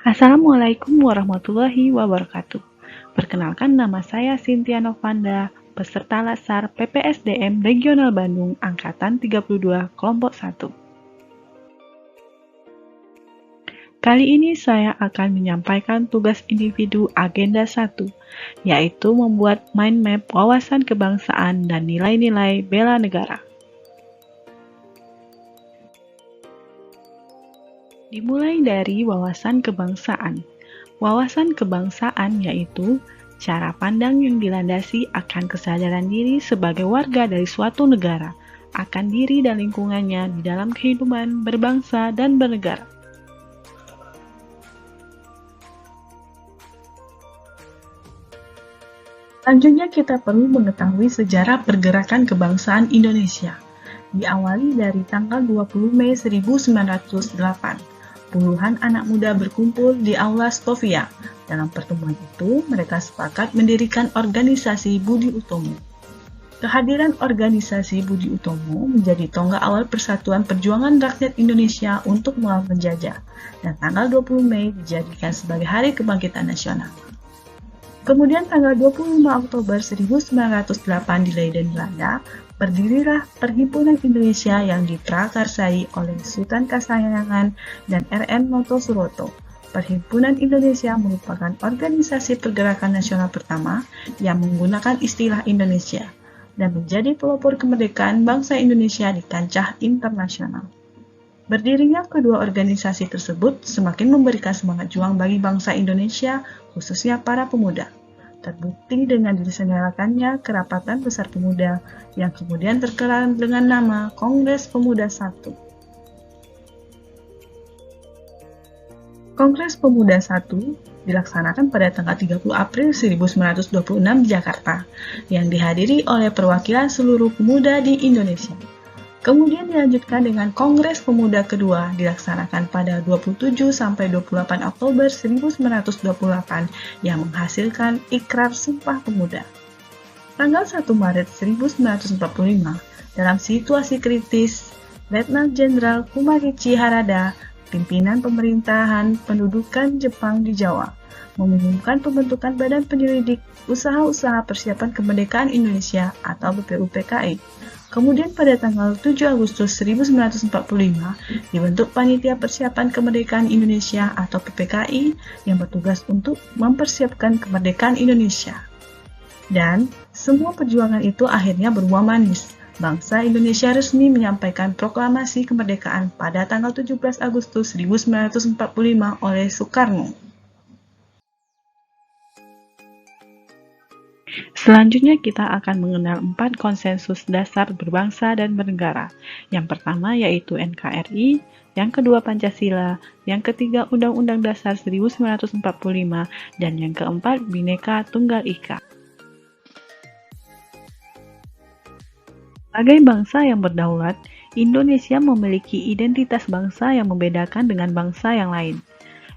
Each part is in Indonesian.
Assalamualaikum warahmatullahi wabarakatuh. Perkenalkan, nama saya Cynthia Novanda, peserta Latsar PPSDM Regional Bandung Angkatan 32 Kelompok 1. Kali ini saya akan menyampaikan tugas individu agenda 1, yaitu membuat mind map wawasan kebangsaan dan nilai-nilai bela negara. Dimulai dari wawasan kebangsaan. Wawasan kebangsaan yaitu cara pandang yang dilandasi akan kesadaran diri sebagai warga dari suatu negara, akan diri dan lingkungannya di dalam kehidupan berbangsa dan bernegara. Selanjutnya kita perlu mengetahui sejarah pergerakan kebangsaan Indonesia. Diawali dari tanggal 20 Mei 1908. Puluhan anak muda berkumpul di Aula Stovia. Dalam pertemuan itu, mereka sepakat mendirikan organisasi Budi Utomo. Kehadiran organisasi Budi Utomo menjadi tonggak awal persatuan perjuangan rakyat Indonesia untuk melawan penjajah, dan tanggal 20 Mei dijadikan sebagai Hari Kebangkitan Nasional. Kemudian tanggal 25 Oktober 1908 di Leiden, Belanda, berdirilah Perhimpunan Indonesia yang diprakarsai oleh Sultan Kasayangan dan R.M. Noto Suroto. Perhimpunan Indonesia merupakan organisasi pergerakan nasional pertama yang menggunakan istilah Indonesia dan menjadi pelopor kemerdekaan bangsa Indonesia di kancah internasional. Berdirinya kedua organisasi tersebut semakin memberikan semangat juang bagi bangsa Indonesia, khususnya para pemuda. Terbukti dengan diselenggarakannya Kerapatan Besar Pemuda yang kemudian terkenal dengan nama Kongres Pemuda I. Kongres Pemuda I dilaksanakan pada tanggal 30 April 1926 di Jakarta, yang dihadiri oleh perwakilan seluruh pemuda di Indonesia. Kemudian dilanjutkan dengan Kongres Pemuda kedua dilaksanakan pada 27-28 Oktober 1928 yang menghasilkan Ikrar Sumpah Pemuda. Tanggal 1 Maret 1945, dalam situasi kritis, Letnan Jenderal Kumakichi Harada, pimpinan pemerintahan pendudukan Jepang di Jawa, mengumumkan pembentukan Badan Penyelidik Usaha-Usaha Persiapan Kemerdekaan Indonesia atau BPUPKI. Kemudian pada tanggal 7 Agustus 1945 dibentuk Panitia Persiapan Kemerdekaan Indonesia atau PPKI yang bertugas untuk mempersiapkan kemerdekaan Indonesia. Dan semua perjuangan itu akhirnya berbuah manis. Bangsa Indonesia resmi menyampaikan proklamasi kemerdekaan pada tanggal 17 Agustus 1945 oleh Soekarno. Selanjutnya kita akan mengenal 4 konsensus dasar berbangsa dan bernegara. Yang pertama yaitu NKRI, yang kedua Pancasila, yang ketiga Undang-Undang Dasar 1945, dan yang keempat Bhinneka Tunggal Ika. Sebagai bangsa yang berdaulat, Indonesia memiliki identitas bangsa yang membedakan dengan bangsa yang lain,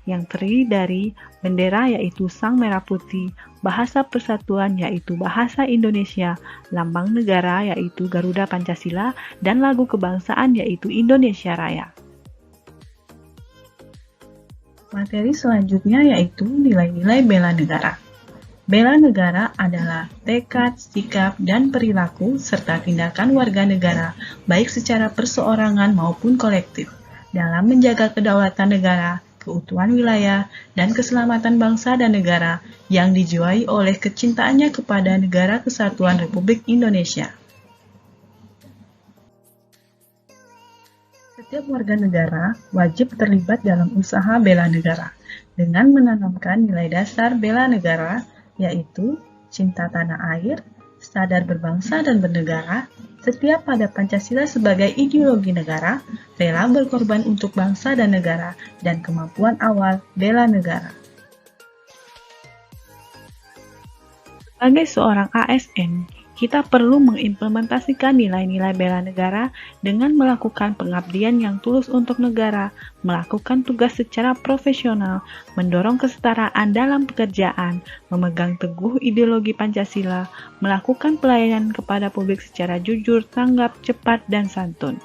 yang terdiri dari bendera yaitu Sang Merah Putih, bahasa persatuan yaitu bahasa Indonesia, lambang negara yaitu Garuda Pancasila, dan lagu kebangsaan yaitu Indonesia Raya. Materi selanjutnya yaitu nilai-nilai bela negara. Bela negara adalah tekad, sikap, dan perilaku serta tindakan warga negara, baik secara perseorangan maupun kolektif, dalam menjaga kedaulatan negara, keutuhan wilayah, dan keselamatan bangsa dan negara yang dijiwai oleh kecintaannya kepada Negara Kesatuan Republik Indonesia. Setiap warga negara wajib terlibat dalam usaha bela negara dengan menanamkan nilai dasar bela negara, yaitu cinta tanah air, sadar berbangsa dan bernegara, setia pada Pancasila sebagai ideologi negara, rela berkorban untuk bangsa dan negara, dan kemampuan awal bela negara. Sebagai seorang ASN, kita perlu mengimplementasikan nilai-nilai bela negara dengan melakukan pengabdian yang tulus untuk negara, melakukan tugas secara profesional, mendorong kesetaraan dalam pekerjaan, memegang teguh ideologi Pancasila, melakukan pelayanan kepada publik secara jujur, tanggap, cepat, dan santun.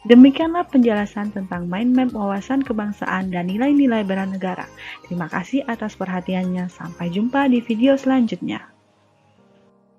Demikianlah penjelasan tentang mind map wawasan kebangsaan dan nilai-nilai bernegara. Terima kasih atas perhatiannya. Sampai jumpa di video selanjutnya.